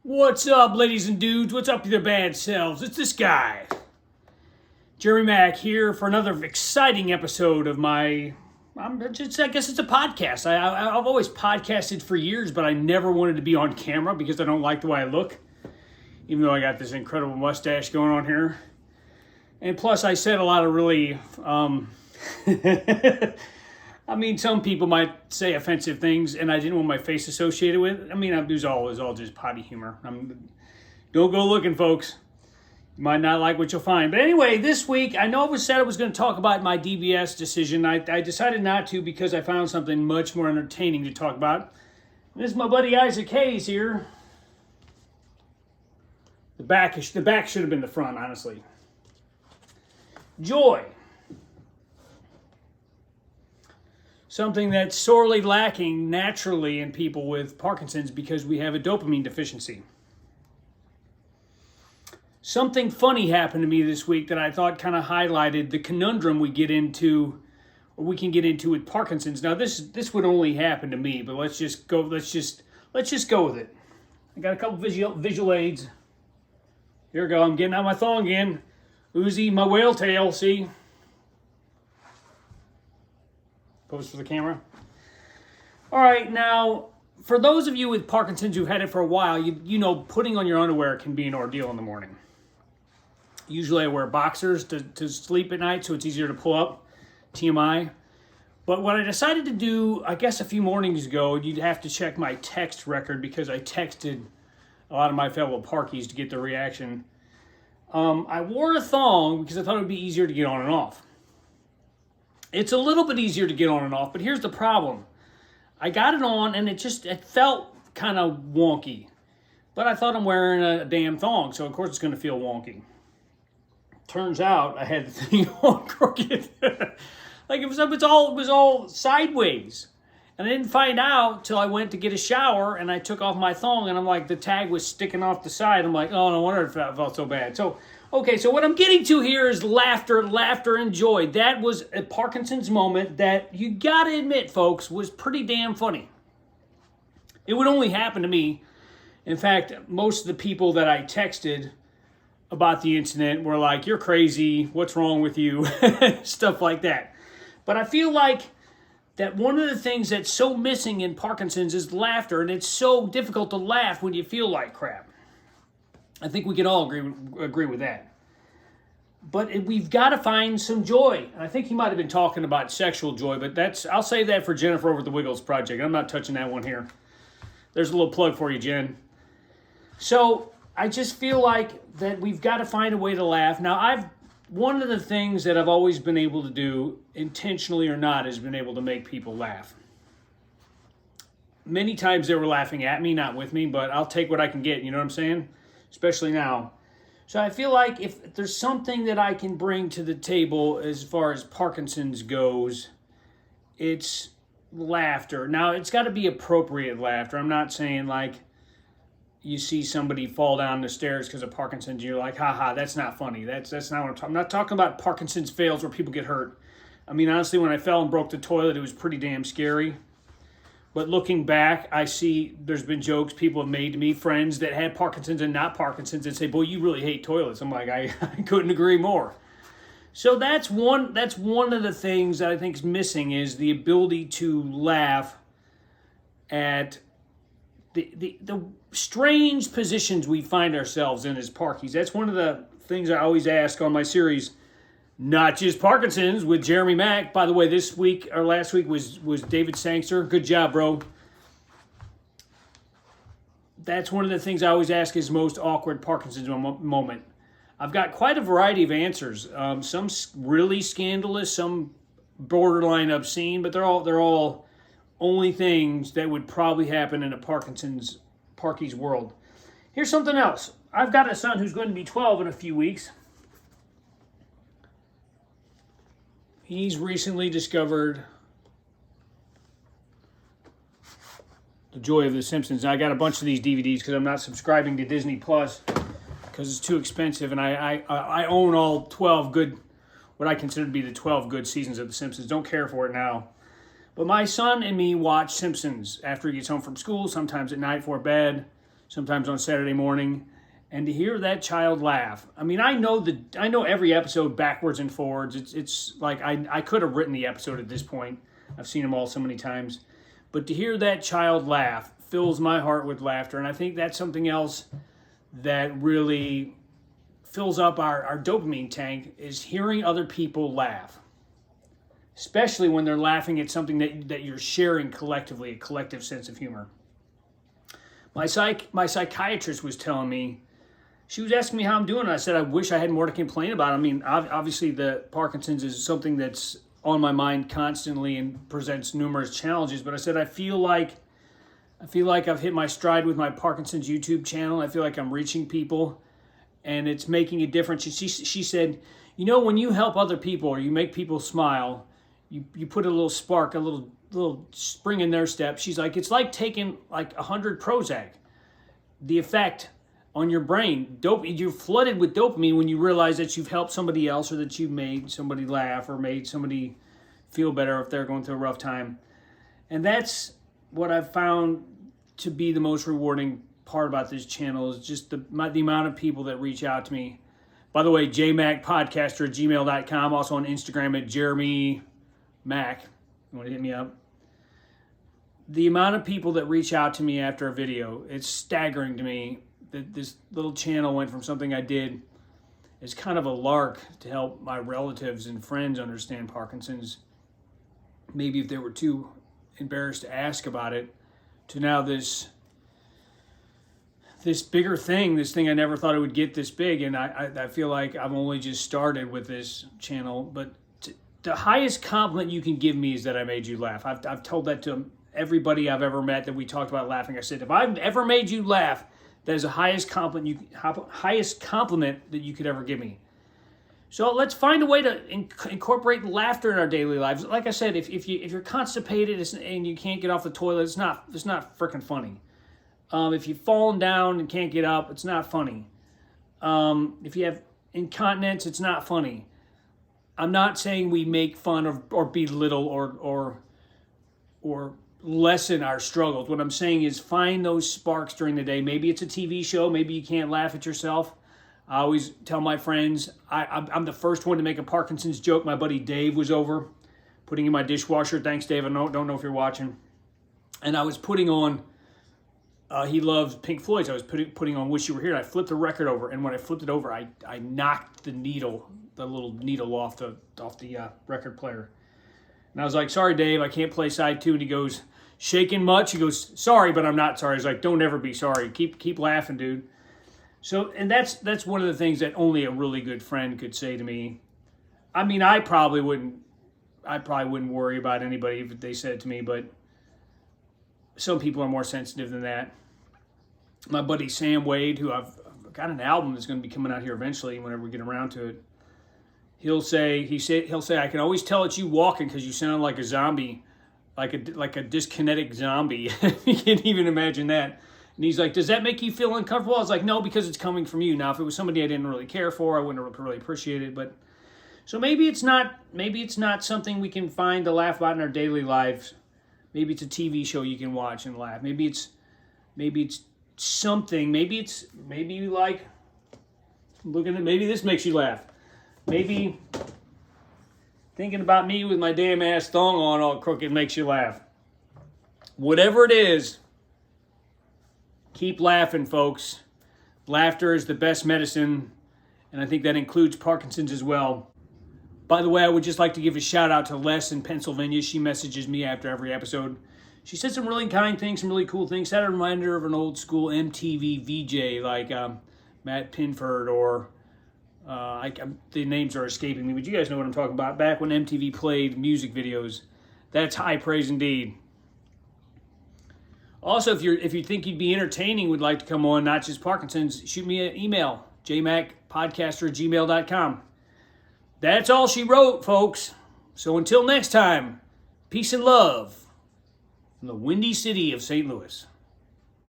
What's up, ladies and dudes? What's up to their bad selves? It's this guy, Jerry Mac, here for another exciting episode of my. I guess it's a podcast. I've always podcasted for years, but I never wanted to be on camera because I don't like the way I look, even though I got this incredible mustache going on here. And plus, I said a lot of really. I mean, some people might say offensive things, and I didn't want my face associated with it. I mean, it was all just potty humor. Don't go looking, folks. You might not like what you'll find. But anyway, this week, I know I said I was going to talk about my DBS decision. I decided not to because I found something much more entertaining to talk about. And this is my buddy Isaac Hayes here. The back should have been the front, honestly. Joy. Something that's sorely lacking naturally in people with Parkinson's because we have a dopamine deficiency. Something funny happened to me this week that I thought kind of highlighted the conundrum we can get into with Parkinson's. Now this would only happen to me, but let's just go with it. I got a couple visual aids. Here we go. I'm getting out my thong again. Uzi, my whale tail, see? Pose for the camera. All right, now, for those of you with Parkinson's who've had it for a while, you know putting on your underwear can be an ordeal in the morning. Usually I wear boxers to sleep at night, so it's easier to pull up, TMI. But what I decided to do, I guess a few mornings ago, you'd have to check my text record because I texted a lot of my fellow Parkies to get the reaction. I wore a thong because I thought it would be easier to get on and off. It's a little bit easier to get on and off, but here's the problem. I got it on, and it felt kind of wonky. But I thought I'm wearing a damn thong, so of course it's going to feel wonky. Turns out I had the thing on crooked. Like it was all sideways. And I didn't find out till I went to get a shower, and I took off my thong, and I'm like, the tag was sticking off the side. I'm like, oh, no wonder it felt so bad. So what I'm getting to here is laughter, and joy. That was a Parkinson's moment that you gotta admit, folks, was pretty damn funny. It would only happen to me. In fact, most of the people that I texted about the incident were like, you're crazy, what's wrong with you? Stuff like that. But I feel like that one of the things that's so missing in Parkinson's is laughter, and it's so difficult to laugh when you feel like crap. I think we can all agree with that. But we've got to find some joy. And I think he might have been talking about sexual joy, but I'll save that for Jennifer over at the Wiggles Project. I'm not touching that one here. There's a little plug for you, Jen. So I just feel like that we've got to find a way to laugh. Now, one of the things that I've always been able to do, intentionally or not, has been able to make people laugh. Many times they were laughing at me, not with me, but I'll take what I can get, you know what I'm saying? Especially now. So I feel like if there's something that I can bring to the table as far as Parkinson's goes, it's laughter. Now, it's got to be appropriate laughter. I'm not saying like you see somebody fall down the stairs because of Parkinson's, you're like, haha, that's not funny. That's not what I'm talking. I'm not talking about Parkinson's fails where people get hurt. I mean, honestly, when I fell and broke the toilet, it was pretty damn scary. But looking back, I see there's been jokes people have made to me, friends that had Parkinson's and not Parkinson's, and say, boy, you really hate toilets. I'm like, I couldn't agree more. So that's one of the things that I think is missing is the ability to laugh at the strange positions we find ourselves in as Parkies. That's one of the things I always ask on my series, Not Just Parkinson's with Jeremy Mac. By the way, this week or last week was David Sangster. Good job, bro. That's one of the things I always ask is most awkward Parkinson's moment. I've got quite a variety of answers. Some really scandalous, some borderline obscene, but they're all only things that would probably happen in a Parkies world. Here's something else. I've got a son who's going to be 12 in a few weeks. He's recently discovered the joy of The Simpsons. Now, I got a bunch of these DVDs because I'm not subscribing to Disney Plus because it's too expensive, and I own all 12 good, what I consider to be the 12 good seasons of The Simpsons. Don't care for it now. But my son and me watch Simpsons after he gets home from school, sometimes at night before bed. sometimes on Saturday morning, and to hear that child laugh. I mean, I know every episode backwards and forwards. It's like I could have written the episode at this point. I've seen them all so many times. But to hear that child laugh fills my heart with laughter, and I think that's something else that really fills up our dopamine tank, is hearing other people laugh. Especially when they're laughing at something that you're sharing collectively, a collective sense of humor. My psychiatrist was telling me, she was asking me how I'm doing, and I said I wish I had more to complain about. I mean, obviously the Parkinson's is something that's on my mind constantly and presents numerous challenges, but I said I feel like I've hit my stride with my Parkinson's YouTube channel. I feel like I'm reaching people, and it's making a difference. She said, you know, when you help other people or you make people smile, you put a little spark, a little spring in their step. She's like, it's like taking like 100 Prozac. The effect on your brain, you're flooded with dopamine when you realize that you've helped somebody else, or that you've made somebody laugh or made somebody feel better if they're going through a rough time. And that's what I've found to be the most rewarding part about this channel, is just the amount of people that reach out to me. By the way, Jaymacpodcaster at gmail.com, also on Instagram at JeremyMac. You want to hit me up? The amount of people that reach out to me after a video, it's staggering to me that this little channel went from something I did as kind of a lark to help my relatives and friends understand Parkinson's, maybe if they were too embarrassed to ask about it, to now this bigger thing, this thing I never thought it would get this big. And I feel like I've only just started with this channel. But the highest compliment you can give me is that I made you laugh. I've told that to everybody I've ever met that we talked about laughing. I said, if I've ever made you laugh, that is the highest compliment that you could ever give me. So let's find a way to incorporate laughter in our daily lives. Like I said, if you're constipated and you can't get off the toilet, it's not freaking funny. If you've fallen down and can't get up, it's not funny. If you have incontinence, it's not funny. I'm not saying we make fun of or belittle or lessen our struggles. What I'm saying is find those sparks during the day. Maybe it's a TV show. Maybe you can't laugh at yourself. I always tell my friends, I'm the first one to make a Parkinson's joke. My buddy Dave was over putting in my dishwasher. Thanks, Dave. I don't know if you're watching. And I was putting on, he loves Pink Floyd, so I was putting on Wish You Were Here. And I flipped the record over, and when I flipped it over, I knocked the little needle off the record player. And I was like, sorry, Dave, I can't play side 2. And he goes, shaking much? He goes, sorry, but I'm not sorry. I was like, don't ever be sorry. Keep laughing, dude. So, and that's one of the things that only a really good friend could say to me. I mean, I probably wouldn't worry about anybody if they said it to me, but some people are more sensitive than that. My buddy Sam Wade, who I've got an album that's going to be coming out here eventually whenever we get around to it. He'll say, I can always tell it's you walking because you sound like a zombie, like a dyskinetic zombie. You can't even imagine that. And he's like, does that make you feel uncomfortable? I was like, no, because it's coming from you. Now, if it was somebody I didn't really care for, I wouldn't have really appreciated it. But so maybe it's not something we can find to laugh about in our daily lives. Maybe it's a TV show you can watch and laugh. Maybe it's something. Maybe like looking at, maybe this makes you laugh. Maybe thinking about me with my damn ass thong on all crooked makes you laugh. Whatever it is, keep laughing, folks. Laughter is the best medicine, and I think that includes Parkinson's as well. By the way, I would just like to give a shout out to Les in Pennsylvania. She messages me after every episode. She said some really kind things, some really cool things. Had a reminder of an old school MTV VJ like Matt Pinford or the names are escaping me, but you guys know what I'm talking about. Back when MTV played music videos. That's high praise indeed. Also, if you think you'd be entertaining, would like to come on, not just Parkinson's, shoot me an email, Jaymacpodcaster@gmail.com. That's all she wrote, folks. So until next time, peace and love from the windy city of St. Louis.